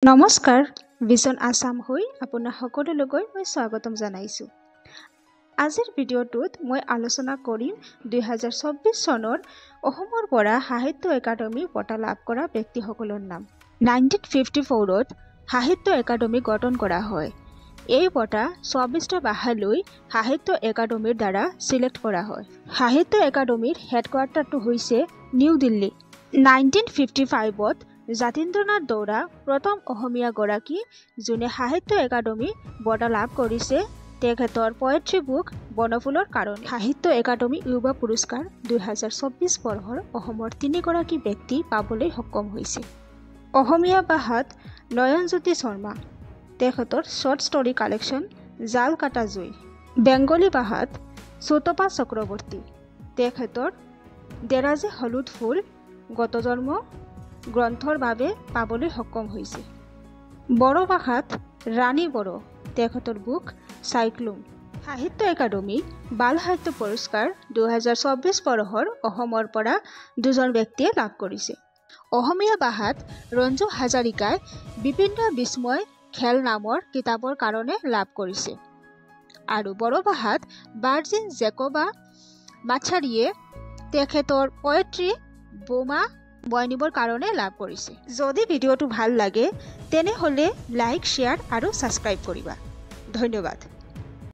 নমস্কাৰ ভিজন আসাম হৈ আপোনাৰ সকলোলৈ মই স্বাগতম জনাইছো। আজিৰ ভিডিঅ'টোত মই আলোচনা কৰিম 2024 চনৰ অসমৰ পৰা সাহিত্য একাডেমী বঁটা লাভ কৰা ব্যক্তিসকলৰ নাম। 1954ত সাহিত্য একাডেমী গঠন কৰা হয়। এই বঁটা 24টা ভাষালৈ সাহিত্য একাডেমীৰ দ্বাৰা সিলেক্ট কৰা হয়। সাহিত্য একাডেমীৰ হেডকোৱাৰ্টাৰটো হৈছে নিউ দিল্লী। 1955ত যতীন্দ্ৰনাথ দৌৰা প্ৰথম অসমীয়া গৰাকী যোনে সাহিত্য একাডেমী বঁটা লাভ কৰিছে। তেখেতৰ পয়েট্ৰি বুক বনফুলৰ কাৰণে। সাহিত্য একাডেমী যুৱ পুৰস্কাৰ 2024 বৰ্ষৰ অসমৰ 3 গৰাকী ব্যক্তি পাবলৈ সক্ষম হৈছে। অসমীয়া ভাষাত নয়নজ্যোতি শৰ্মা, তেখেতৰ শৰ্ট ষ্টৰী কালেকশ্যন জাল কাটা জুই। বেংগলী ভাষাত চৌতপা চক্ৰৱৰ্তী, তেখেতৰ দেৰাজে হলুদ ফুল গত জন্ম গ্ৰন্থৰ বাবে পাবলৈ সক্ষম হৈছে। বড়ো ভাষাত ৰাণী বড়ো, তেখেতৰ বুক চাইক্লুম। সাহিত্য একাডেমী বাল সাহিত্য পুৰস্কাৰ 2024 বৰ্ষৰ অসমৰ পৰা 2জন ব্যক্তিয়ে লাভ কৰিছে। অসমীয়া ভাষাত ৰঞ্জু হাজৰিকাই বিপিন বিস্ময় খেল নামৰ কিতাপৰ কাৰণে লাভ কৰিছে। আৰু বড়ো ভাষাত ভাৰ্জিন জেকবা মাছাৰীয়ে তেখেতৰ পয়েট্ৰি বোমা বয়নিবৰ কাৰণে লাভ কৰিছে। যদি ভিডিঅ'টো ভাল লাগে তেনেহ'লে লাইক, শ্বেয়াৰ আৰু ছাবস্ক্ৰাইব কৰিবা। ধন্যবাদ।